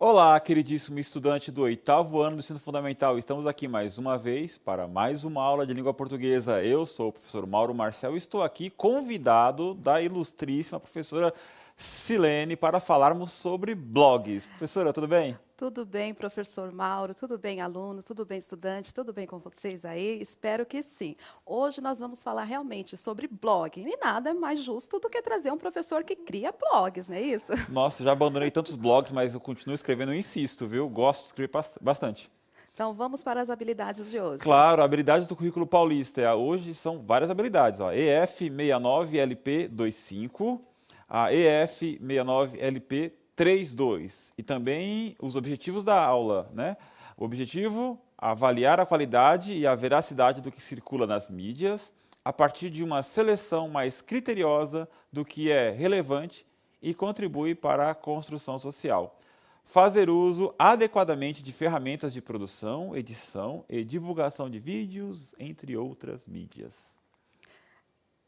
Olá, queridíssimo estudante do 8º ano do ensino fundamental. Estamos aqui mais uma vez para mais uma aula de língua portuguesa. Eu sou o professor Mauro Marcel e estou aqui convidado da ilustríssima professora Silene para falarmos sobre blogs. Professora, tudo bem? Tudo bem, professor Mauro? Tudo bem, alunos? Tudo bem, estudante? Tudo bem com vocês aí? Espero que sim. Hoje nós vamos falar realmente sobre blog. E nada é mais justo do que trazer um professor que cria blogs, não é isso? Nossa, já abandonei tantos blogs, mas eu continuo escrevendo e insisto, viu? Gosto de escrever bastante. Então vamos para as habilidades de hoje. Claro, habilidades do currículo paulista. Hoje são várias habilidades. Ó. EF69LP25, a EF69LP32. E também os objetivos da aula, né? O objetivo, avaliar a qualidade e a veracidade do que circula nas mídias, a partir de uma seleção mais criteriosa do que é relevante e contribui para a construção social. Fazer uso adequadamente de ferramentas de produção, edição e divulgação de vídeos, entre outras mídias.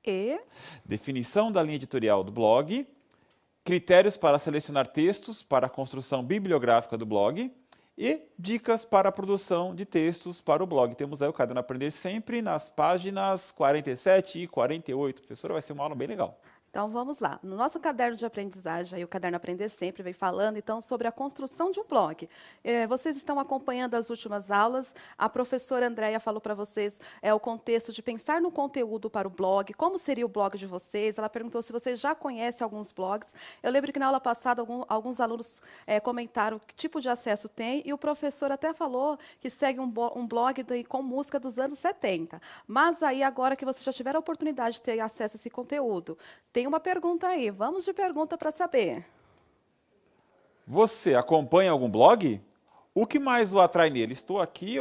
E Definição da linha editorial do blog, critérios para selecionar textos para a construção bibliográfica do blog e dicas para a produção de textos para o blog. Temos aí o Caderno Aprender Sempre nas páginas 47 e 48. Professora, vai ser uma aula bem legal. então vamos lá. No nosso caderno de aprendizagem, aí o Caderno Aprender Sempre vem falando então sobre a construção de um blog. Vocês estão acompanhando as últimas aulas. A professora Andréia falou para vocês o contexto de pensar no conteúdo para o blog, como seria o blog de vocês. Ela perguntou se vocês já conhecem alguns blogs. Eu lembro que na aula passada alguns alunos comentaram que tipo de acesso tem e o professor até falou que segue um blog com música dos anos 70. Mas aí agora que vocês já tiveram a oportunidade de ter acesso a esse conteúdo, tem uma pergunta aí, vamos de pergunta para saber. Você acompanha algum blog? O que mais o atrai nele? Estou aqui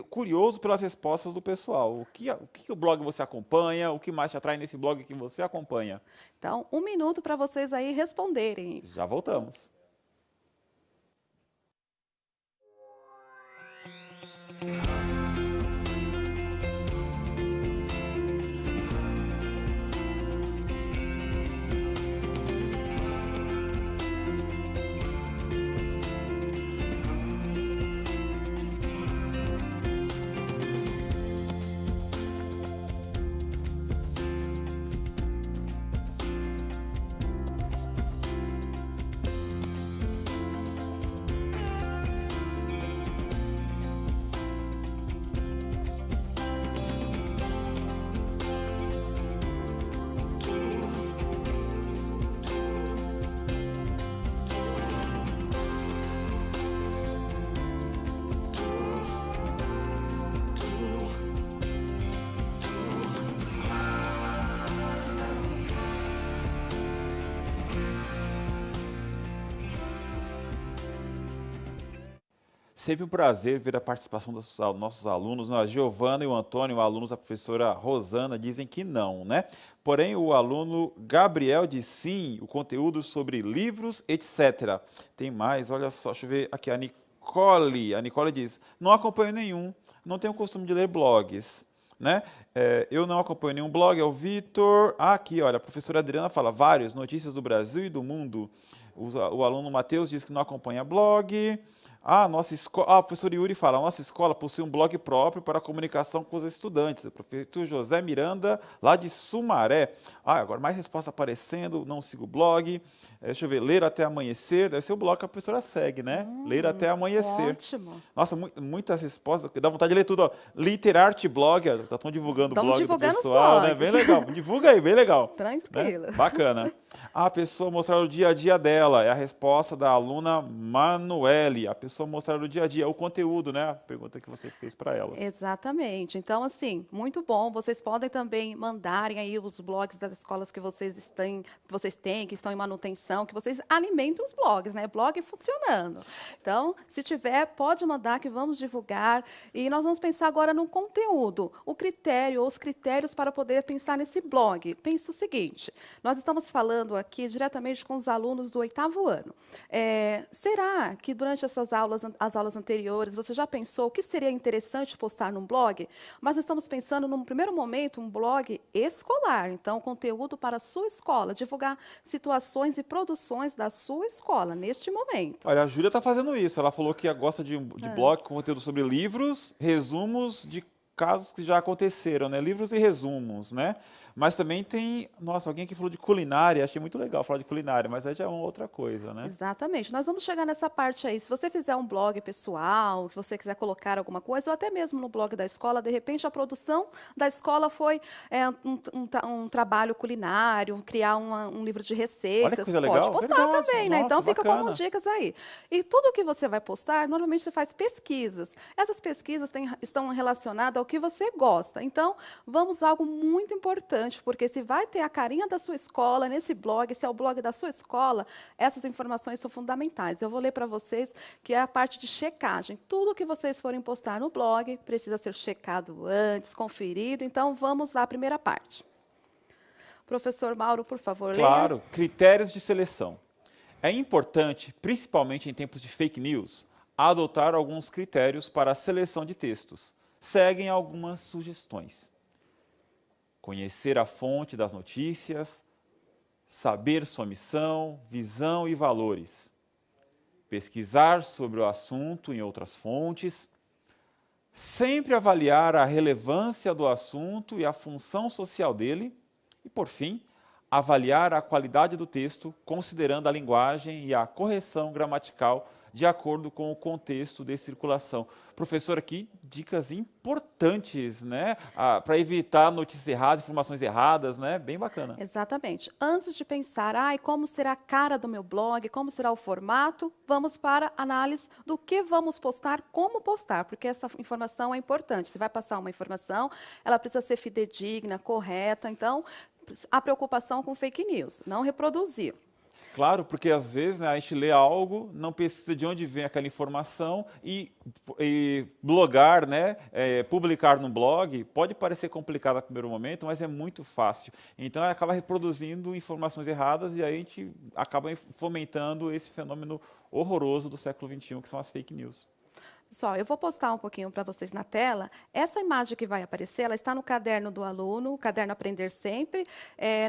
curioso pelas respostas do pessoal. O que o blog você acompanha? O que mais te atrai nesse blog que você acompanha? Então, 1 minuto para vocês aí responderem. Já voltamos. Sempre um prazer ver a participação dos nossos alunos. A Giovana e o Antônio, alunos da professora Rosana, dizem que não, né? Porém, o aluno Gabriel diz sim, o conteúdo sobre livros, etc. Tem mais, olha só, deixa eu ver aqui, a Nicole. A Nicole diz, não acompanho nenhum, não tenho o costume de ler blogs. Né? Eu não acompanho nenhum blog, é o Vitor. Aqui, olha, a professora Adriana fala, vários, notícias do Brasil e do mundo. O aluno Matheus diz que não acompanha blog. Nossa escola, o professor Yuri fala, a nossa escola possui um blog próprio para comunicação com os estudantes. O professor José Miranda, lá de Sumaré. Agora mais resposta aparecendo, não sigo o blog. Deixa eu ver, ler até amanhecer, deve ser o blog que a professora segue, né? Ler até amanhecer. Ótimo. Nossa, muitas respostas, dá vontade de ler tudo. Ó. Literarte Blog, estão divulgando o Estamos blog do divulgando os pessoal, né? blogs. Bem legal, divulga aí, bem legal. Tranquilo. Né? Bacana. A pessoa mostrar o dia a dia dela, é a resposta da aluna Manuele. A pessoa mostrar o dia a dia, o conteúdo, né? A pergunta que você fez para elas. Exatamente. Então, assim, muito bom. Vocês podem também mandarem aí os blogs das escolas que vocês têm, que estão em manutenção, que vocês alimentem os blogs, né? Blog funcionando. Então, se tiver, pode mandar que vamos divulgar. E nós vamos pensar agora no conteúdo, o critério ou os critérios para poder pensar nesse blog. Pensa o seguinte, nós estamos falando aqui diretamente com os alunos do 8º ano. Será que durante essas aulas, as aulas anteriores, você já pensou o que seria interessante postar num blog? Mas nós estamos pensando, num primeiro momento, um blog escolar. Então, conteúdo para a sua escola, divulgar situações e produções da sua escola, neste momento. Olha, a Júlia está fazendo isso. Ela falou que gosta de blog com conteúdo sobre livros, resumos de casos que já aconteceram, né? Livros e resumos, né? Mas também tem, nossa, alguém que falou de culinária, achei muito legal falar de culinária, mas aí já é uma outra coisa, né? Exatamente. Nós vamos chegar nessa parte aí. Se você fizer um blog pessoal, se você quiser colocar alguma coisa, ou até mesmo no blog da escola, de repente a produção da escola foi um trabalho culinário, criar um livro de receitas. Olha que coisa Pode legal, postar verdade. também, né? Nossa, Então fica bacana. como dicas aí. E tudo que você vai postar, normalmente você faz pesquisas. Essas pesquisas estão relacionadas ao que você gosta. Então, vamos a algo muito importante, porque se vai ter a carinha da sua escola nesse blog, se é o blog da sua escola, essas informações são fundamentais. Eu vou ler para vocês que é a parte de checagem. Tudo que vocês forem postar no blog precisa ser checado antes, conferido. Então, vamos à primeira parte. Professor Mauro, por favor, Claro, leia. critérios de seleção. É importante, principalmente em tempos de fake news, adotar alguns critérios para a seleção de textos. Seguem algumas sugestões. Conhecer a fonte das notícias, saber sua missão, visão e valores. Pesquisar sobre o assunto em outras fontes. Sempre avaliar a relevância do assunto e a função social dele. E, por fim, avaliar a qualidade do texto, considerando a linguagem e a correção gramatical de acordo com o contexto de circulação. Professor, aqui dicas importantes, né, para evitar notícias erradas, informações erradas, né, bem bacana. Exatamente. Antes de pensar, como será a cara do meu blog, como será o formato, vamos para a análise do que vamos postar, como postar, porque essa informação é importante. Se vai passar uma informação, ela precisa ser fidedigna, correta. Então, a preocupação com fake news, não reproduzir. Claro, porque às vezes, né, a gente lê algo, não precisa de onde vem aquela informação e blogar, né, publicar no blog, pode parecer complicado no primeiro momento, mas é muito fácil. Então, acaba reproduzindo informações erradas e aí a gente acaba fomentando esse fenômeno horroroso do século XXI, que são as fake news. Pessoal, eu vou postar um pouquinho para vocês na tela. Essa imagem que vai aparecer, ela está no caderno do aluno, o caderno Aprender Sempre,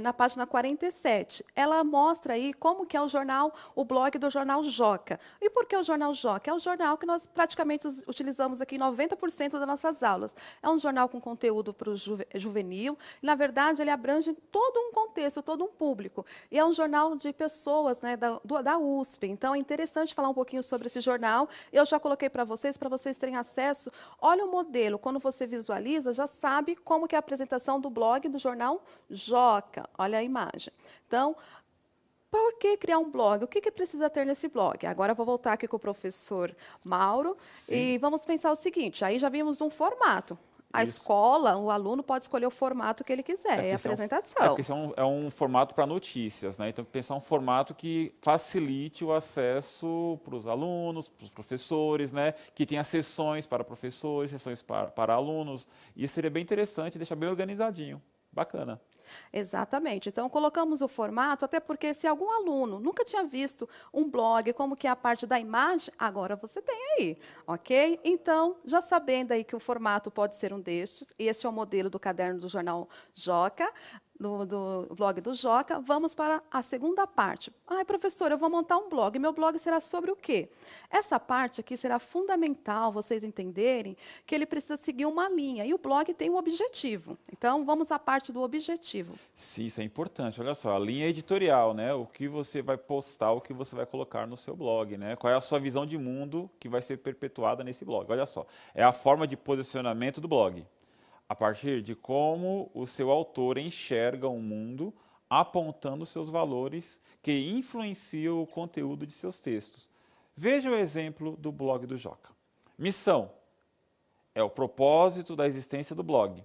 na página 47. Ela mostra aí como que é o blog do Jornal Joca. E por que o Jornal Joca? É o jornal que nós praticamente utilizamos aqui em 90% das nossas aulas. É um jornal com conteúdo para o juvenil. E, na verdade, ele abrange todo um contexto, todo um público. E é um jornal de pessoas, né, da USP. Então, é interessante falar um pouquinho sobre esse jornal. Eu já coloquei para vocês terem acesso. Olha o modelo, quando você visualiza, já sabe como que é a apresentação do blog do Jornal Joca. Olha a imagem. Então, por que criar um blog? O que precisa ter nesse blog? Agora eu vou voltar aqui com o professor Mauro. Sim. E vamos pensar o seguinte, aí já vimos um formato. A Isso. escola, o aluno pode escolher o formato que ele quiser, a apresentação. Porque esse é um formato para notícias, né? Então, pensar um formato que facilite o acesso para os alunos, para os professores, né? Que tenha sessões para professores, sessões para alunos. E seria bem interessante, deixar bem organizadinho. Bacana. Exatamente. Então, colocamos o formato, até porque se algum aluno nunca tinha visto um blog, como que é a parte da imagem, agora você tem aí, ok? Então, já sabendo aí que o formato pode ser um destes, este é o modelo do caderno do Jornal Joca, do blog do Joca, vamos para a segunda parte. Professora, eu vou montar um blog. Meu blog será sobre o quê? Essa parte aqui será fundamental vocês entenderem que ele precisa seguir uma linha. E o blog tem um objetivo. Então, vamos à parte do objetivo. Sim, isso é importante. Olha só, a linha editorial, né? O que você vai postar, o que você vai colocar no seu blog, né? Qual é a sua visão de mundo que vai ser perpetuada nesse blog? Olha só, é a forma de posicionamento do blog. A partir de como o seu autor enxerga o mundo, apontando seus valores que influenciam o conteúdo de seus textos. Veja o exemplo do blog do Joca. Missão é o propósito da existência do blog.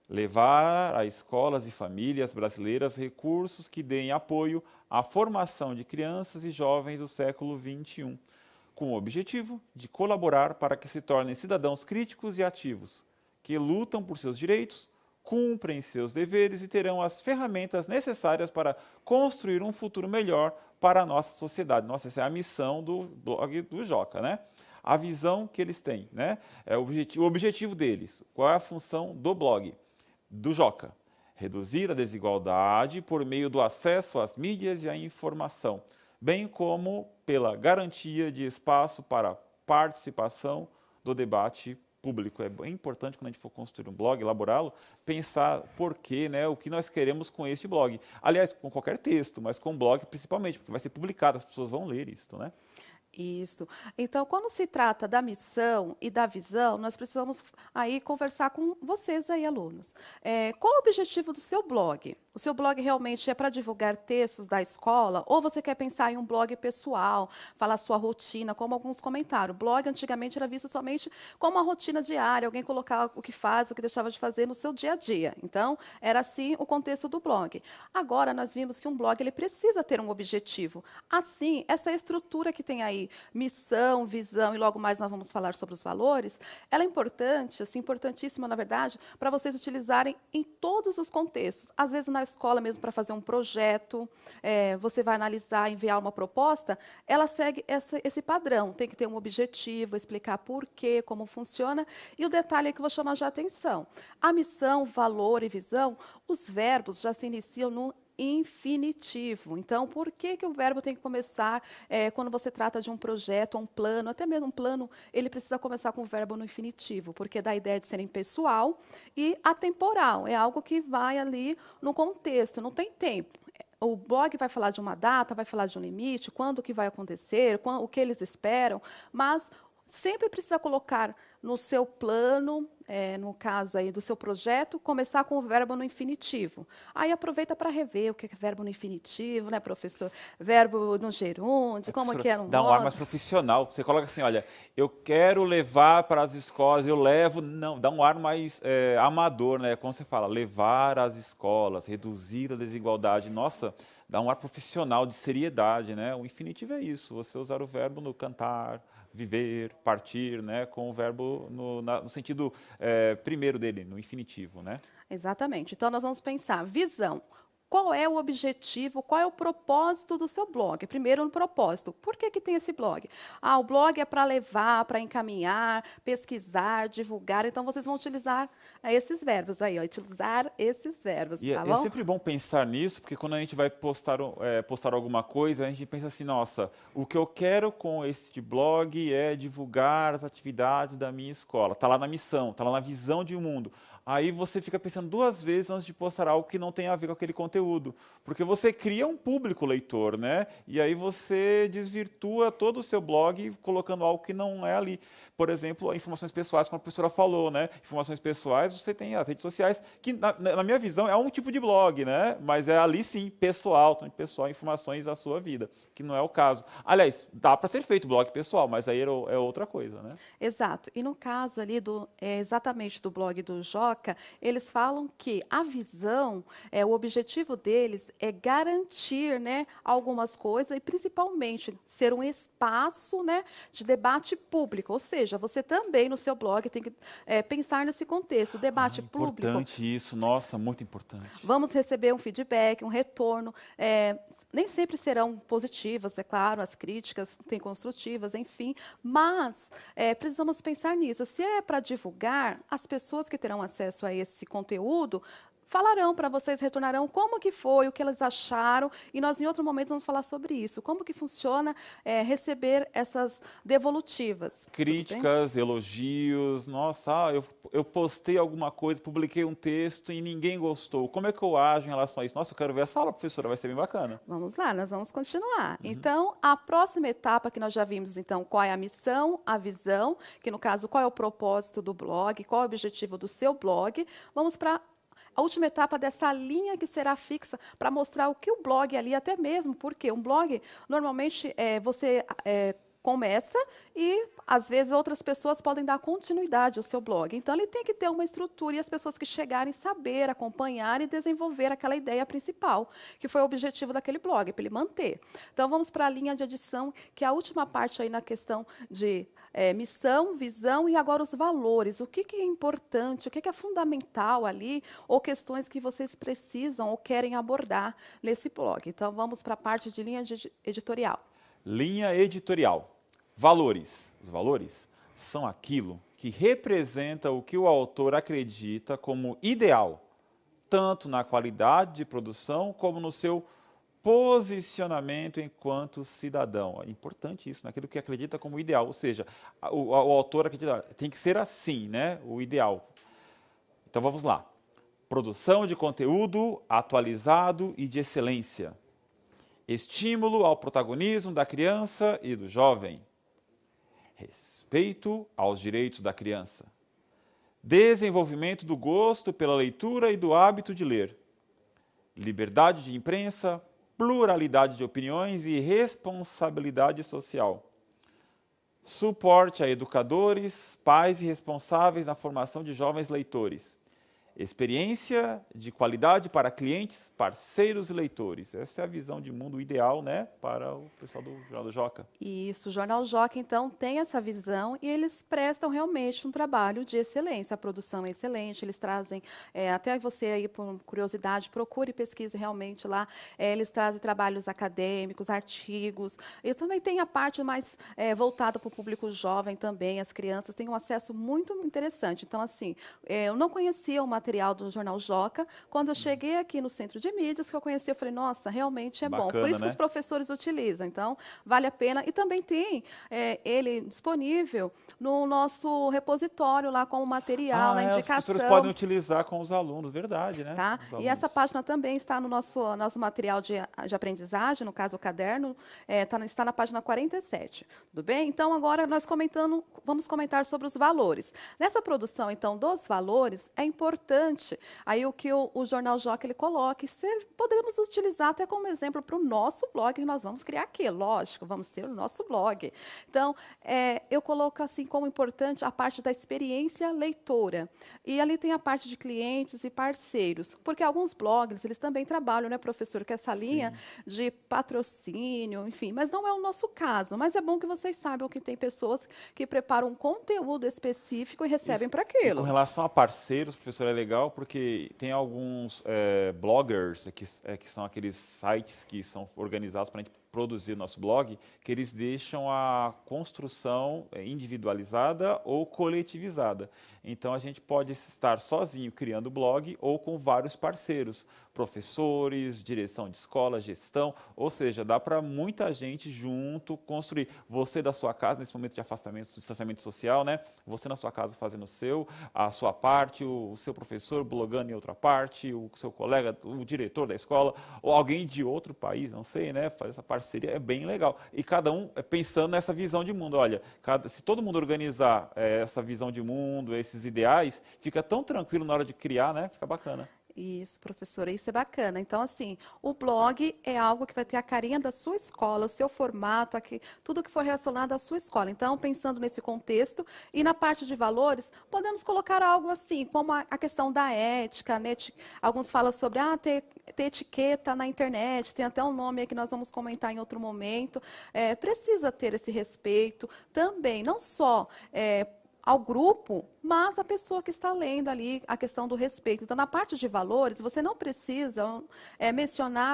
Levar a escolas e famílias brasileiras recursos que deem apoio à formação de crianças e jovens do século XXI, com o objetivo de colaborar para que se tornem cidadãos críticos e ativos, que lutam por seus direitos, cumprem seus deveres e terão as ferramentas necessárias para construir um futuro melhor para a nossa sociedade. Nossa, essa é a missão do blog do Joca, né? A visão que eles têm, né? O objetivo deles. Qual é a função do blog do Joca? Reduzir a desigualdade por meio do acesso às mídias e à informação, bem como pela garantia de espaço para participação do debate público. É bem importante, quando a gente for construir um blog, elaborá-lo, pensar por quê, né, o que nós queremos com este blog. Aliás, com qualquer texto, mas com o blog principalmente, porque vai ser publicado, as pessoas vão ler isso, né? Isso. Então, quando se trata da missão e da visão, nós precisamos aí conversar com vocês aí, alunos. Qual o objetivo do seu blog? O seu blog realmente é para divulgar textos da escola? Ou você quer pensar em um blog pessoal, falar sua rotina, como alguns comentaram? O blog antigamente era visto somente como uma rotina diária, alguém colocar o que faz, o que deixava de fazer no seu dia a dia. Então, era assim o contexto do blog. Agora, nós vimos que um blog ele precisa ter um objetivo. Assim, essa estrutura que tem aí, missão, visão, e logo mais nós vamos falar sobre os valores, ela é importante, assim, importantíssima, na verdade, para vocês utilizarem em todos os contextos. Às vezes, na escola mesmo, para fazer um projeto, você vai analisar, enviar uma proposta, ela segue esse padrão, tem que ter um objetivo, explicar por quê, como funciona, e o detalhe é que eu vou chamar já a atenção. A missão, valor e visão, os verbos já se iniciam no infinitivo. Então, por que o verbo tem que começar quando você trata de um projeto, um plano, até mesmo um plano, ele precisa começar com o verbo no infinitivo, porque dá a ideia de ser impessoal e atemporal. É algo que vai ali no contexto, não tem tempo. O blog vai falar de uma data, vai falar de um limite, quando que vai acontecer, o que eles esperam, mas sempre precisa colocar no seu plano, no caso aí do seu projeto, começar com o verbo no infinitivo. Aí aproveita para rever o que é verbo no infinitivo, né, professor? Verbo no gerúndio, como que era um dá um ar mais profissional. Você coloca assim, olha, eu quero levar para as escolas, eu levo... Não, dá um ar mais amador, né? Como você fala, levar às escolas, reduzir a desigualdade. Nossa, dá um ar profissional, de seriedade, né? O infinitivo é isso, você usar o verbo no cantar, viver, partir, né, com o verbo no sentido primeiro dele, no infinitivo, né? Exatamente. Então, nós vamos pensar, visão. Qual é o objetivo, qual é o propósito do seu blog? Primeiro, no propósito. Por que tem esse blog? O blog é para levar, para encaminhar, pesquisar, divulgar. Então, vocês vão utilizar esses verbos aí, utilizar esses verbos, E tá bom? é sempre bom pensar nisso, porque quando a gente vai postar alguma coisa, a gente pensa assim, nossa, o que eu quero com este blog é divulgar as atividades da minha escola. Está lá na missão, está lá na visão de um mundo. Aí você fica pensando duas vezes antes de postar algo que não tem a ver com aquele conteúdo. Porque você cria um público leitor, né? E aí você desvirtua todo o seu blog colocando algo que não é ali. Por exemplo, informações pessoais, como a professora falou, né? Informações pessoais, você tem as redes sociais, que na minha visão é um tipo de blog, né? Mas é ali sim, pessoal, informações da sua vida, que não é o caso. Aliás, dá para ser feito blog pessoal, mas aí é outra coisa, né? Exato. E no caso ali exatamente do blog do Joca, eles falam que a visão, o objetivo deles é garantir, né, algumas coisas e principalmente ser um espaço, né, de debate público. Ou seja, você também no seu blog tem que pensar nesse contexto, debate público. Importante isso, nossa, muito importante. Vamos receber um feedback, um retorno. Nem sempre serão positivas, é claro, as críticas têm construtivas, enfim, mas precisamos pensar nisso. Se é para divulgar, as pessoas que terão acesso a esse conteúdo falarão para vocês, retornarão como que foi, o que elas acharam, e nós em outro momento vamos falar sobre isso, como que funciona receber essas devolutivas. Críticas, elogios, nossa, eu postei alguma coisa, publiquei um texto e ninguém gostou. Como é que eu ajo em relação a isso? Nossa, eu quero ver essa aula, professora, vai ser bem bacana. Vamos lá, nós vamos continuar. Então, a próxima etapa que nós já vimos, então, qual é a missão, a visão, que no caso, qual é o propósito do blog, qual é o objetivo do seu blog. Vamos para a última etapa dessa linha que será fixa para mostrar o que o blog ali, até mesmo, porque um blog, normalmente, você começa e às vezes outras pessoas podem dar continuidade ao seu blog. Então, ele tem que ter uma estrutura e as pessoas que chegarem saber, acompanhar e desenvolver aquela ideia principal, que foi o objetivo daquele blog, para ele manter. Então, vamos para a linha de edição, que é a última parte aí na questão de missão, visão e agora os valores. O que é importante, o que é fundamental ali, ou questões que vocês precisam ou querem abordar nesse blog. Então, vamos para a parte de linha editorial. Linha editorial. Valores. Os valores são aquilo que representa o que o autor acredita como ideal, tanto na qualidade de produção como no seu posicionamento enquanto cidadão. É importante isso, naquilo que acredita como ideal, ou seja, o autor acredita, tem que ser assim, né? O ideal. Então vamos lá. Produção de conteúdo atualizado e de excelência. Estímulo ao protagonismo da criança e do jovem. Respeito aos direitos da criança. Desenvolvimento do gosto pela leitura e do hábito de ler. Liberdade de imprensa, pluralidade de opiniões e responsabilidade social. Suporte a educadores, pais e responsáveis na formação de jovens leitores. Experiência de qualidade para clientes, parceiros e leitores. Essa é a visão de mundo ideal, né, para o pessoal do Jornal do Joca. Isso, o Jornal Joca, então, tem essa visão e eles prestam realmente um trabalho de excelência. A produção é excelente, eles trazem, até você aí, por curiosidade, procure e pesquise realmente lá. Eles trazem trabalhos acadêmicos, artigos, e também tem a parte mais voltada para o público jovem também, as crianças têm um acesso muito interessante. Então, assim, eu não conhecia o material do Jornal Joca. Quando eu cheguei aqui no Centro de Mídias, que eu conheci, eu falei, nossa, realmente é bom. Bacana, Por isso né? que os professores utilizam. Então, vale a pena. E também tem ele disponível no nosso repositório, lá como material, na Os indicação. professores podem utilizar com os alunos, verdade, né? Tá? Os E essa alunos. página também está no nosso material de aprendizagem, no caso o caderno, está na página 47. Tudo bem? Então, agora vamos comentar sobre os valores. Nessa produção, então, dos valores, é importante aí o que o Jornal Joca ele coloca, e podemos utilizar até como exemplo para o nosso blog, que nós vamos criar aqui, lógico, vamos ter o nosso blog. Então, eu coloco assim como importante a parte da experiência leitora. E ali tem a parte de clientes e parceiros, porque alguns blogs, eles também trabalham, né, professor, com essa linha de patrocínio, enfim, mas não é o nosso caso. Mas é bom que vocês saibam que tem pessoas que preparam um conteúdo específico e recebem para E com aquilo. relação a parceiros, professor, é legal porque tem alguns bloggers, que são aqueles sites que são organizados para a gente produzir o nosso blog, que eles deixam a construção individualizada ou coletivizada. Então, a gente pode estar sozinho criando o blog ou com vários parceiros, professores, direção de escola, gestão, ou seja, dá para muita gente junto construir. Você da sua casa, nesse momento de afastamento, distanciamento social, né? Você na sua casa fazendo a sua parte, o seu professor blogando em outra parte, o seu colega, o diretor da escola, ou alguém de outro país, não sei, né? Fazer essa parceria é bem legal. E cada um pensando nessa visão de mundo. Olha, se todo mundo organizar essa visão de mundo, esses ideais, fica tão tranquilo na hora de criar, né? Fica bacana. Isso, professora, isso é bacana. Então, assim, o blog é algo que vai ter a carinha da sua escola, o seu formato, tudo que for relacionado à sua escola. Então, pensando nesse contexto e na parte de valores, podemos colocar algo assim, como a questão da ética, né? Alguns falam sobre ter etiqueta na internet, tem até um nome aí que nós vamos comentar em outro momento. Precisa ter esse respeito também, não só ao grupo, mas a pessoa que está lendo ali a questão do respeito. Então, na parte de valores, você não precisa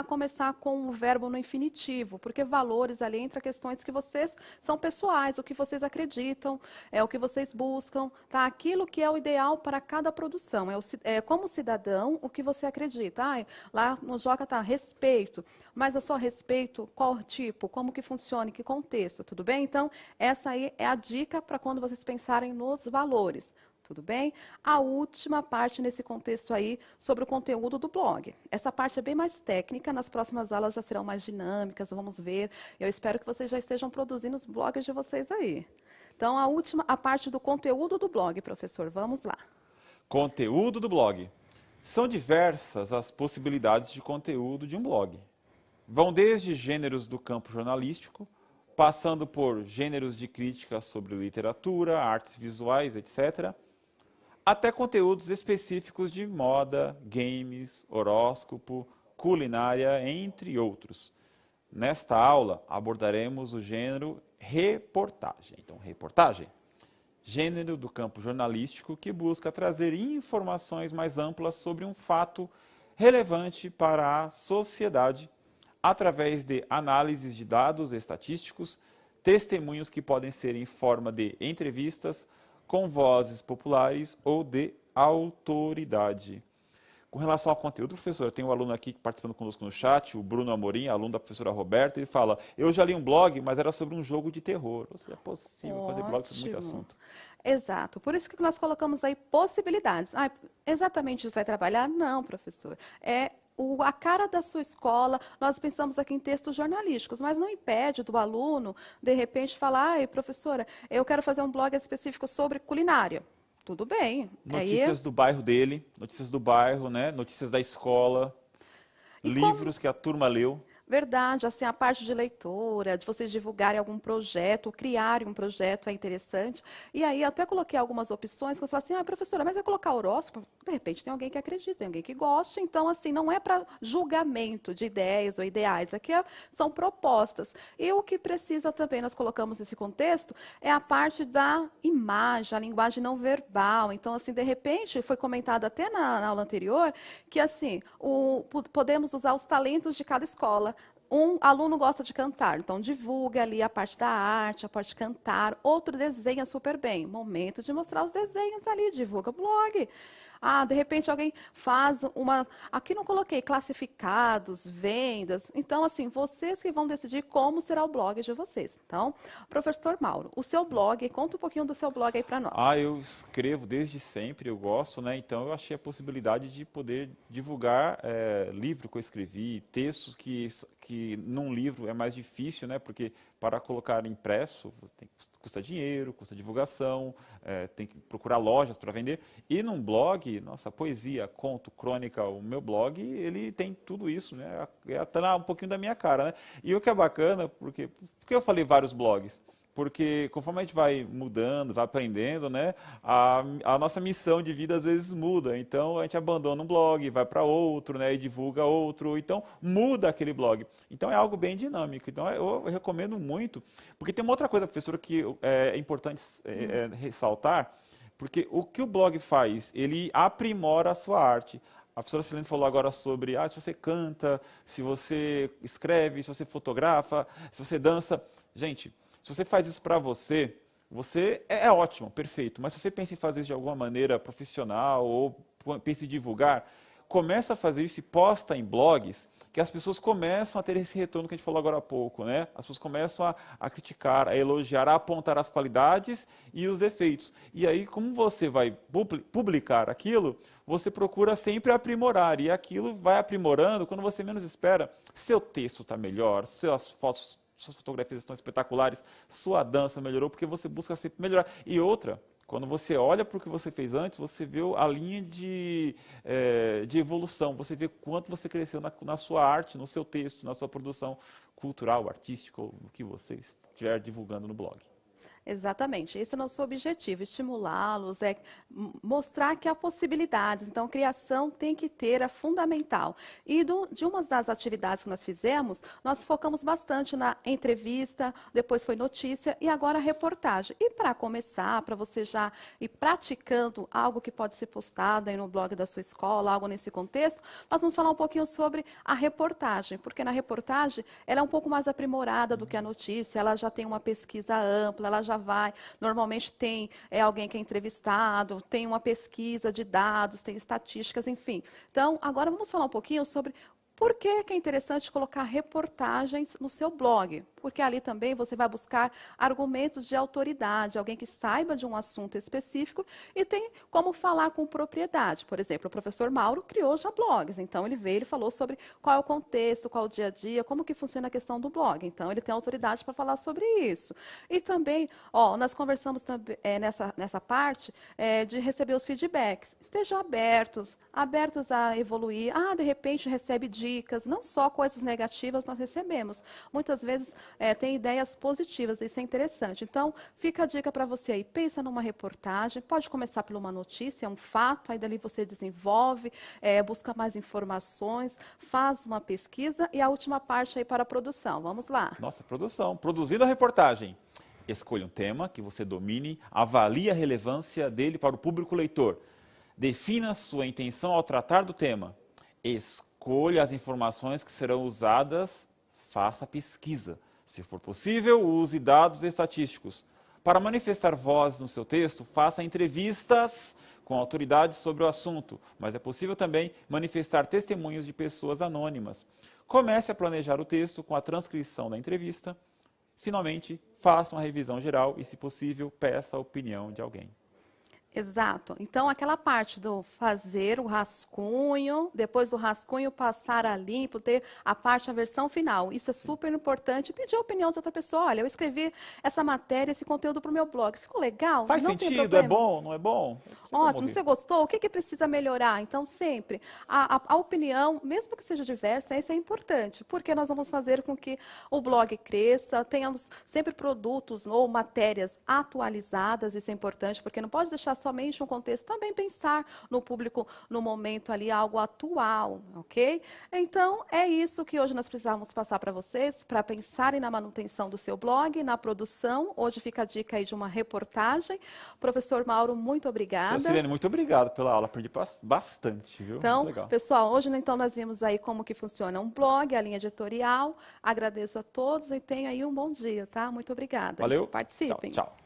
começar com o verbo no infinitivo, porque valores ali entra questões que vocês são pessoais, o que vocês acreditam, o que vocês buscam, tá? Aquilo que é o ideal para cada produção. Como cidadão, o que você acredita. Lá no Joca está respeito, mas eu só respeito qual tipo, como que funciona, em que contexto, tudo bem? Então, essa aí é a dica para quando vocês pensarem nos valores. Tudo bem? A última parte nesse contexto aí sobre o conteúdo do blog. Essa parte é bem mais técnica, nas próximas aulas já serão mais dinâmicas, vamos ver. Eu espero que vocês já estejam produzindo os blogs de vocês aí. Então, a parte do conteúdo do blog, professor, vamos lá. Conteúdo do blog. São diversas as possibilidades de conteúdo de um blog. Vão desde gêneros do campo jornalístico, passando por gêneros de crítica sobre literatura, artes visuais, etc., até conteúdos específicos de moda, games, horóscopo, culinária, entre outros. Nesta aula, abordaremos o gênero reportagem. Então, reportagem, gênero do campo jornalístico que busca trazer informações mais amplas sobre um fato relevante para a sociedade, através de análises de dados estatísticos, testemunhos que podem ser em forma de entrevistas, com vozes populares ou de autoridade. Com relação ao conteúdo, professor, tem um aluno aqui participando conosco no chat, o Bruno Amorim, aluno da professora Roberta, ele fala, eu já li um blog, mas era sobre um jogo de terror. Ou seja, é possível fazer blog sobre muito assunto. Exato, por isso que nós colocamos aí possibilidades. Ah, exatamente isso vai trabalhar? Não, professor. A cara da sua escola, nós pensamos aqui em textos jornalísticos, mas não impede do aluno, de repente, falar, ai, professora, eu quero fazer um blog específico sobre culinária. Tudo bem. Notícias do bairro dele, notícias do bairro, né? Notícias da escola, livros que a turma leu. Verdade, assim, a parte de leitura, de vocês divulgarem algum projeto, criarem um projeto é interessante. E aí eu até coloquei algumas opções, que eu falei assim, professora, mas eu colocar horóscopo, de repente tem alguém que acredita, tem alguém que gosta, então assim, não é para julgamento de ideias ou ideais, aqui são propostas. E o que precisa também, nós colocamos nesse contexto, é a parte da imagem, a linguagem não verbal. Então, assim, de repente, foi comentado até na aula anterior, que assim, podemos usar os talentos de cada escola. Um aluno gosta de cantar, então divulga ali a parte da arte, a parte de cantar. Outro desenha super bem. Momento de mostrar os desenhos ali, divulga o blog. De repente alguém faz uma... Aqui não coloquei classificados, vendas. Então, assim, vocês que vão decidir como será o blog de vocês. Então, professor Mauro, o seu blog, conta um pouquinho do seu blog aí para nós. Eu escrevo desde sempre, eu gosto, né? Então eu achei a possibilidade de poder divulgar livro que eu escrevi, textos que num livro é mais difícil, né? Porque para colocar impresso custa dinheiro, custa divulgação, tem que procurar lojas para vender. E num blog, nossa, poesia, conto, crônica, o meu blog, ele tem tudo isso, né? Tá um pouquinho da minha cara, né? E o que é bacana, por que eu falei vários blogs? Porque conforme a gente vai mudando, vai aprendendo, né, a nossa missão de vida às vezes muda. Então a gente abandona um blog, vai para outro, né, e divulga outro. Então muda aquele blog. Então é algo bem dinâmico. Então eu recomendo muito. Porque tem uma outra coisa, professora, que é importante ressaltar. Porque o que o blog faz? Ele aprimora a sua arte. A professora Silene falou agora sobre se você canta, se você escreve, se você fotografa, se você dança. Gente, se você faz isso para você é ótimo, perfeito. Mas se você pensa em fazer isso de alguma maneira profissional ou pensa em divulgar, começa a fazer isso e posta em blogs, que as pessoas começam a ter esse retorno que a gente falou agora há pouco, né? As pessoas começam a criticar, a elogiar, a apontar as qualidades e os defeitos. E aí, como você vai publicar aquilo, você procura sempre aprimorar. E aquilo vai aprimorando, quando você menos espera, seu texto está melhor, suas fotografias estão espetaculares, sua dança melhorou, porque você busca sempre melhorar. E outra, quando você olha para o que você fez antes, você vê a linha de evolução, você vê quanto você cresceu na sua arte, no seu texto, na sua produção cultural, artística, ou no que você estiver divulgando no blog. Exatamente, esse é o nosso objetivo, estimulá-los, mostrar que há possibilidades. Então, criação tem que ter, é fundamental. E de uma das atividades que nós fizemos, nós focamos bastante na entrevista, depois foi notícia e agora reportagem. E para começar, para você já ir praticando algo que pode ser postado aí no blog da sua escola, algo nesse contexto, nós vamos falar um pouquinho sobre a reportagem, porque na reportagem ela é um pouco mais aprimorada do que a notícia, ela já tem uma pesquisa ampla, ela já vai, normalmente tem alguém que é entrevistado, tem uma pesquisa de dados, tem estatísticas, enfim. Então, agora vamos falar um pouquinho sobre por que é interessante colocar reportagens no seu blog? Porque ali também você vai buscar argumentos de autoridade, alguém que saiba de um assunto específico e tem como falar com propriedade. Por exemplo, o professor Mauro criou já blogs, então ele veio e falou sobre qual é o contexto, qual é o dia a dia, como que funciona a questão do blog. Então, ele tem autoridade para falar sobre isso. E também, nós conversamos também, nessa parte de receber os feedbacks. Estejam abertos a evoluir. De repente recebe dicas dicas, não só coisas negativas nós recebemos. Muitas vezes tem ideias positivas, isso é interessante. Então, fica a dica para você aí, pensa numa reportagem, pode começar por uma notícia, um fato, aí dali você desenvolve, busca mais informações, faz uma pesquisa e a última parte aí para a produção. Vamos lá. Nossa, produção. Produzindo a reportagem. Escolha um tema que você domine, avalie a relevância dele para o público leitor. Defina sua intenção ao tratar do tema. Escolha as informações que serão usadas, faça pesquisa. Se for possível, use dados estatísticos. Para manifestar voz no seu texto, faça entrevistas com autoridades sobre o assunto, mas é possível também manifestar testemunhos de pessoas anônimas. Comece a planejar o texto com a transcrição da entrevista. Finalmente, faça uma revisão geral e, se possível, peça a opinião de alguém. Exato. Então, aquela parte do fazer o rascunho, depois do rascunho passar a limpo, ter a versão final. Isso é super importante. Pedir a opinião de outra pessoa. Olha, eu escrevi essa matéria, esse conteúdo para o meu blog. Ficou legal? Faz não tem sentido? problema? É bom? Não é bom? Ótimo, você gostou? O que precisa melhorar? Então, sempre, a opinião, mesmo que seja diversa, isso é importante, porque nós vamos fazer com que o blog cresça, tenhamos sempre produtos ou matérias atualizadas, isso é importante, porque não pode deixar somente um contexto, também pensar no público, no momento ali, algo atual, ok? Então, é isso que hoje nós precisávamos passar para vocês, para pensarem na manutenção do seu blog, na produção. Hoje fica a dica aí de uma reportagem. Professor Mauro, muito obrigada. Sirene, muito obrigado pela aula, aprendi bastante, viu? Então, muito legal. pessoal, hoje então nós vimos aí como que funciona um blog, a linha editorial. Agradeço a todos e tenham aí um bom dia, tá? Muito obrigada. Valeu. Participem. Tchau, tchau.